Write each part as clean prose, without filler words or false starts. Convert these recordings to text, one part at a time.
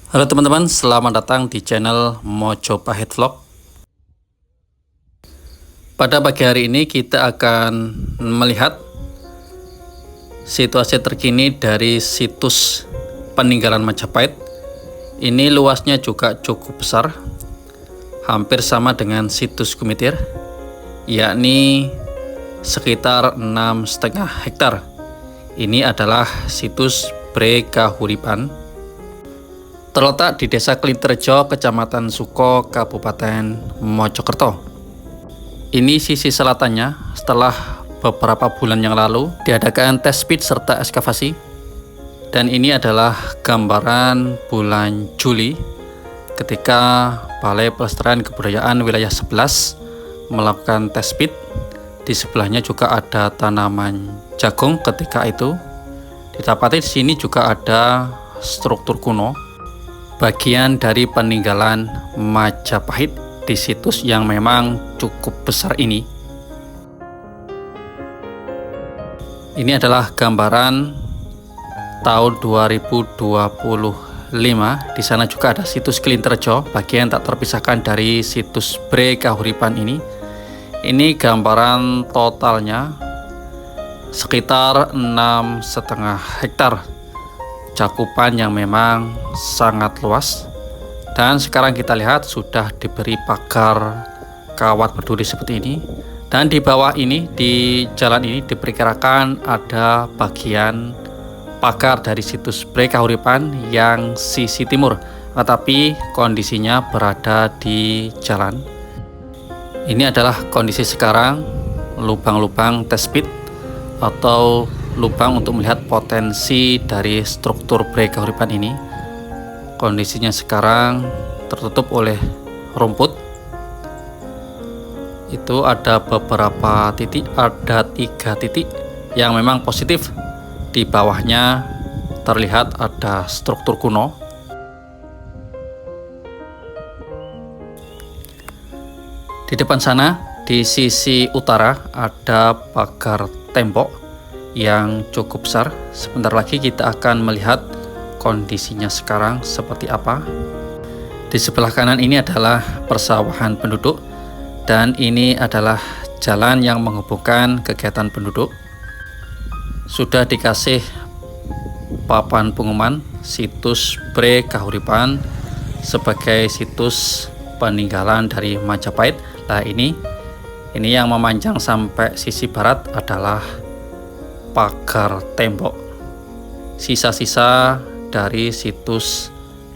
Halo teman-teman, selamat datang di channel Mojopahit Vlog. Pada pagi hari ini kita akan melihat situasi terkini dari situs peninggalan Majapahit. Ini luasnya juga cukup besar, hampir sama dengan situs Gumitir, yakni sekitar 6,5 hektar. Ini adalah situs Bre Kahuripan, terletak di Desa Klinterjo, Kecamatan Suko, Kabupaten Mojokerto. Ini sisi selatannya. Setelah beberapa bulan yang lalu diadakan tes pit serta ekskavasi, dan ini adalah gambaran bulan Juli ketika Balai Pelestarian Kebudayaan Wilayah 11 melakukan tes pit. Di sebelahnya juga ada tanaman jagung ketika itu. Didapati di sini juga ada struktur kuno, bagian dari peninggalan Majapahit di situs yang memang cukup besar ini. Ini adalah gambaran tahun 2025. Di sana juga ada situs Klinterjo, bagian tak terpisahkan dari situs Bre Kahuripan ini. Ini gambaran totalnya sekitar 6,5 hektar. Cakupan yang memang sangat luas, dan sekarang kita lihat sudah diberi pagar kawat berduri seperti ini. Dan di bawah ini, di jalan ini diperkirakan ada bagian pagar dari situs Bre Kahuripan yang sisi timur, tetapi kondisinya berada di jalan. Ini adalah kondisi sekarang lubang-lubang test pit atau lubang untuk melihat potensi dari struktur Bre Kahuripan ini. Kondisinya sekarang tertutup oleh rumput. Itu ada beberapa titik, ada 3 titik yang memang positif. Di bawahnya terlihat ada struktur kuno. Di depan sana, di sisi utara, ada pagar tembok yang cukup besar. Sebentar lagi kita akan melihat kondisinya sekarang seperti apa. Di sebelah kanan ini adalah persawahan penduduk, dan ini adalah jalan yang menghubungkan kegiatan penduduk. Sudah dikasih papan pengumuman situs Bre Kahuripan sebagai situs peninggalan dari Majapahit. Nah, ini yang memanjang sampai sisi barat adalah pagar tembok, sisa-sisa dari situs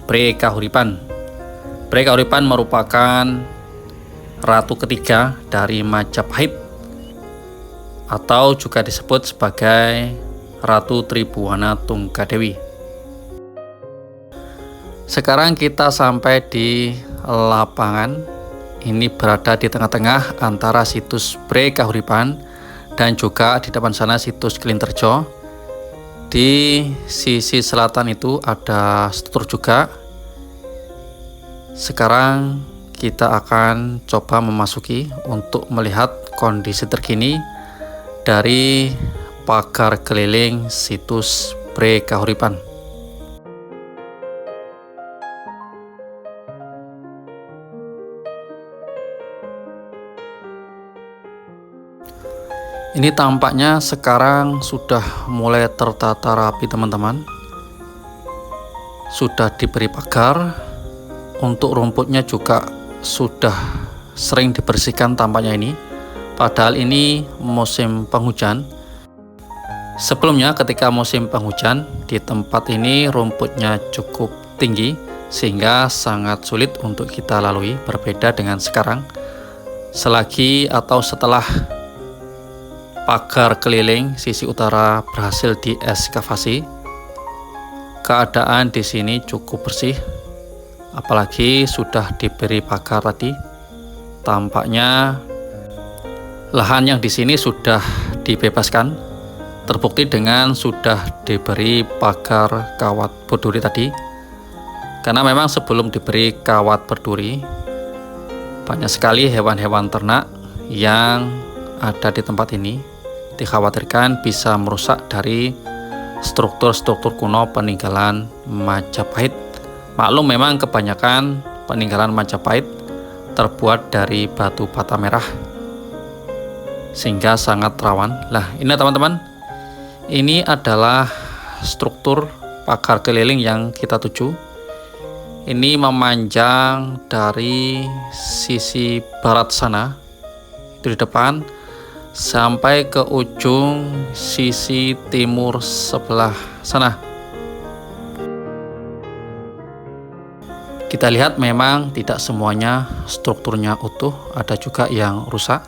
Bre Kahuripan. Bre Kahuripan merupakan ratu ketiga dari Majapahit, atau juga disebut sebagai Ratu Tribuana Tunggadewi. Sekarang kita sampai di lapangan. Ini berada di tengah-tengah antara situs Bre Kahuripan dan juga di depan sana situs Klinterjo. Di sisi selatan itu ada struktur juga. Sekarang kita akan coba memasuki untuk melihat kondisi terkini dari pagar keliling situs Bre Kahuripan. Ini tampaknya sekarang sudah mulai tertata rapi teman-teman. Sudah diberi pagar. Untuk rumputnya juga sudah sering dibersihkan tampaknya ini. Padahal ini musim penghujan. Sebelumnya ketika musim penghujan, di tempat ini rumputnya cukup tinggi sehingga sangat sulit untuk kita lalui, berbeda dengan sekarang. Selagi atau setelah pagar keliling sisi utara berhasil dieskavasi, keadaan di sini cukup bersih, apalagi sudah diberi pagar tadi. Tampaknya lahan yang di sini sudah dibebaskan, terbukti dengan sudah diberi pagar kawat berduri tadi. Karena memang sebelum diberi kawat berduri, banyak sekali hewan-hewan ternak yang ada di tempat ini dikhawatirkan bisa merusak dari struktur-struktur kuno peninggalan Majapahit. Maklum memang kebanyakan peninggalan Majapahit terbuat dari batu bata merah, sehingga sangat rawan. Nah, ini teman-teman, ini adalah struktur pagar keliling yang kita tuju. Ini memanjang dari sisi barat sana, itu di depan, sampai ke ujung sisi timur sebelah sana. Kita lihat memang tidak semuanya strukturnya utuh, ada juga yang rusak.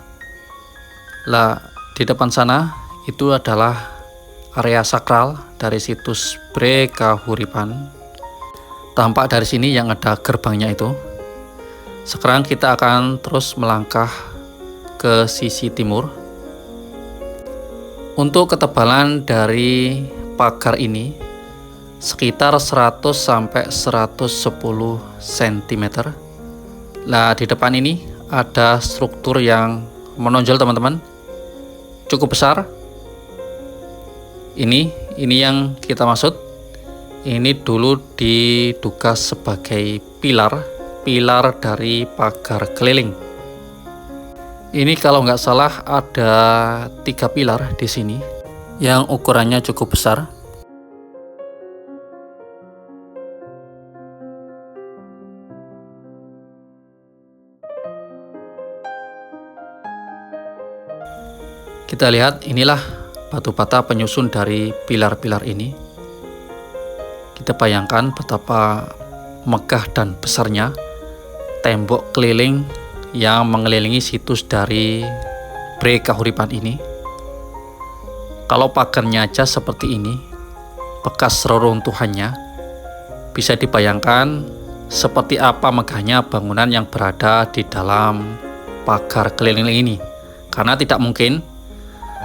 Lah, di depan sana itu adalah area sakral dari situs Bre Kahuripan. Tampak dari sini yang ada gerbangnya itu. Sekarang kita akan terus melangkah ke sisi timur. Untuk ketebalan dari pagar ini sekitar 100 sampai 110 cm. Nah, di depan ini ada struktur yang menonjol teman-teman, cukup besar. Ini yang kita maksud. Ini dulu diduga sebagai pilar dari pagar keliling. Ini kalau nggak salah ada 3 pilar di sini yang ukurannya cukup besar. Kita lihat, inilah batu bata penyusun dari pilar-pilar ini. Kita bayangkan betapa megah dan besarnya tembok keliling yang mengelilingi situs dari Bre Kahuripan ini. Kalau pagarnya aja seperti ini, bekas reruntuhannya, bisa dibayangkan seperti apa megahnya bangunan yang berada di dalam pagar keliling ini. Karena tidak mungkin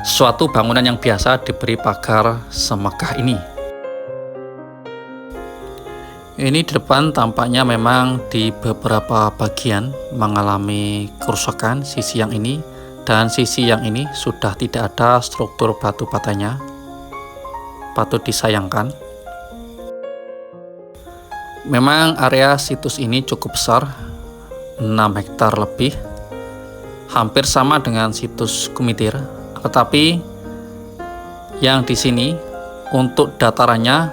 suatu bangunan yang biasa diberi pagar semegah ini. Ini di depan tampaknya memang di beberapa bagian mengalami kerusakan. Sisi yang ini dan sisi yang ini sudah tidak ada struktur batu batanya. Patut disayangkan. Memang area situs ini cukup besar, 6 hektar lebih, hampir sama dengan situs Kumitir. Tetapi yang di sini untuk datarannya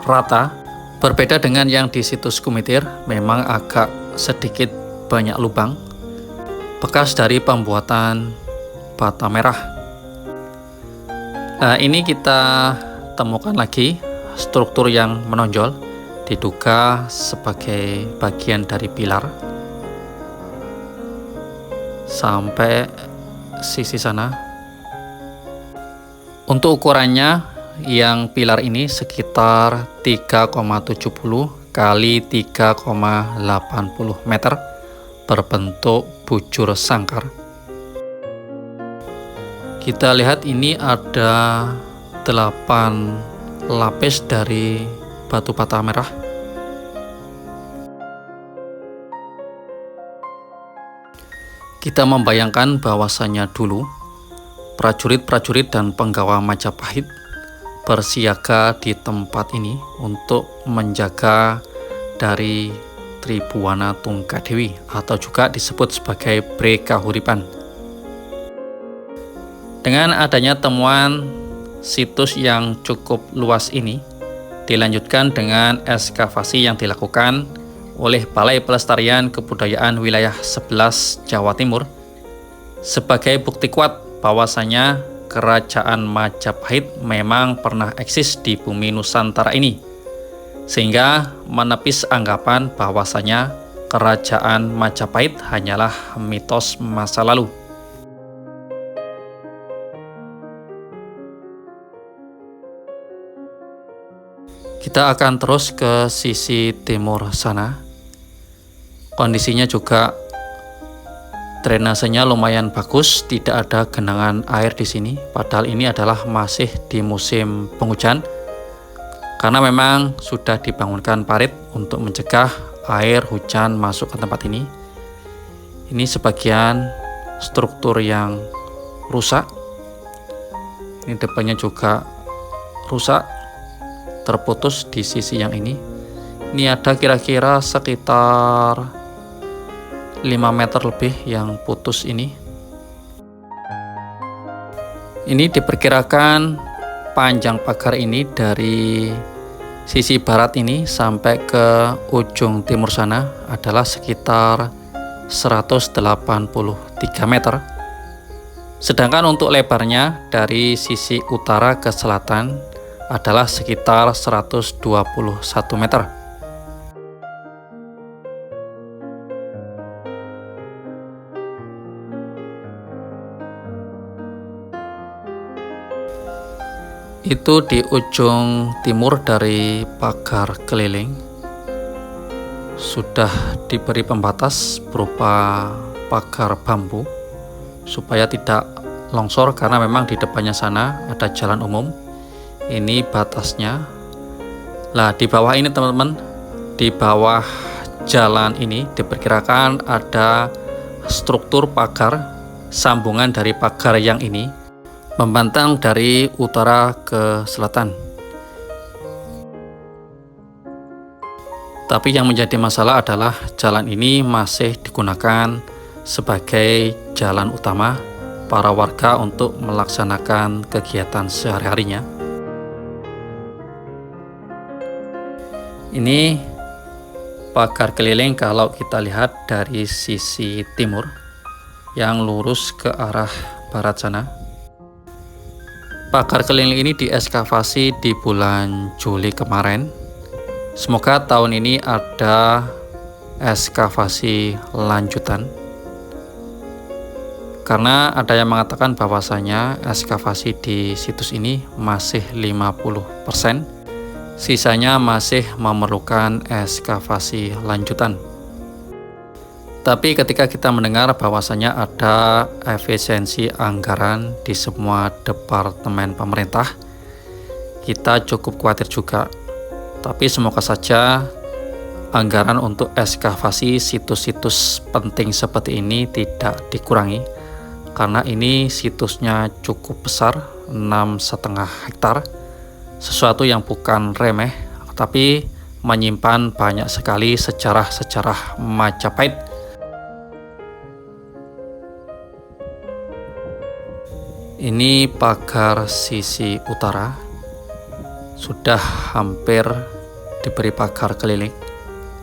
rata, berbeda dengan yang di situs Kumitir, memang agak sedikit banyak lubang, bekas dari pembuatan bata merah. Nah, ini kita temukan lagi struktur yang menonjol, diduga sebagai bagian dari pilar sampai sisi sana. Untuk ukurannya, yang pilar ini sekitar 3,70 kali 3,80 meter, berbentuk bujur sangkar. Kita lihat ini ada 8 lapis dari batu bata merah. Kita membayangkan bahwasannya dulu prajurit-prajurit dan penggawa Majapahit bersiaga di tempat ini untuk menjaga dari Tribuana Tunggadewi atau juga disebut sebagai Bre Kahuripan. Dengan adanya temuan situs yang cukup luas ini, dilanjutkan dengan ekskavasi yang dilakukan oleh Balai Pelestarian Kebudayaan Wilayah 11 Jawa Timur sebagai bukti kuat bahwasanya Kerajaan Majapahit memang pernah eksis di bumi Nusantara ini, sehingga menepis anggapan bahwasanya Kerajaan Majapahit hanyalah mitos masa lalu. Kita akan terus ke sisi timur sana. Kondisinya juga drainasenya lumayan bagus, tidak ada genangan air di sini. Padahal ini adalah masih di musim penghujan. Karena memang sudah dibangunkan parit untuk mencegah air hujan masuk ke tempat ini. Ini sebagian struktur yang rusak. Ini depannya juga rusak, terputus di sisi yang ini. Ini ada kira-kira sekitar 5 meter lebih yang putus ini. Ini diperkirakan panjang pagar ini dari sisi barat ini sampai ke ujung timur sana adalah sekitar 183 meter. Sedangkan untuk lebarnya dari sisi utara ke selatan adalah sekitar 121 meter. Itu di ujung timur dari pagar keliling sudah diberi pembatas berupa pagar bambu supaya tidak longsor, karena memang di depannya sana ada jalan umum. Ini batasnya. Nah, di bawah ini teman-teman, di bawah jalan ini diperkirakan ada struktur pagar sambungan dari pagar yang ini membentang dari utara ke selatan. Tapi yang menjadi masalah adalah jalan ini masih digunakan sebagai jalan utama para warga untuk melaksanakan kegiatan sehari-harinya. Ini pagar keliling kalau kita lihat dari sisi timur yang lurus ke arah barat sana. Pagar keliling ini dieskavasi di bulan Juli kemarin. Semoga tahun ini ada ekskavasi lanjutan. Karena ada yang mengatakan bahwasanya ekskavasi di situs ini masih 50%. Sisanya masih memerlukan ekskavasi lanjutan. Tapi ketika kita mendengar bahwasanya ada efisiensi anggaran di semua departemen pemerintah, kita cukup khawatir juga. Tapi semoga saja anggaran untuk ekskavasi situs-situs penting seperti ini tidak dikurangi, karena ini situsnya cukup besar, 6,5 hektar, sesuatu yang bukan remeh, tapi menyimpan banyak sekali sejarah-sejarah Majapahit. Ini pagar sisi utara sudah hampir diberi pagar keliling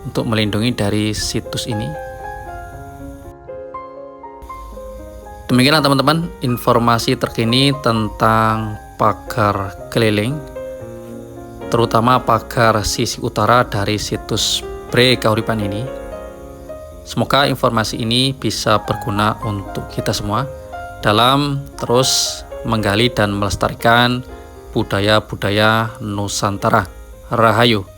untuk melindungi dari situs ini. Demikianlah teman-teman informasi terkini tentang pagar keliling, terutama pagar sisi utara dari situs Bre Kahuripan ini. Semoga informasi ini bisa berguna untuk kita semua dalam terus menggali dan melestarikan budaya-budaya Nusantara. Rahayu.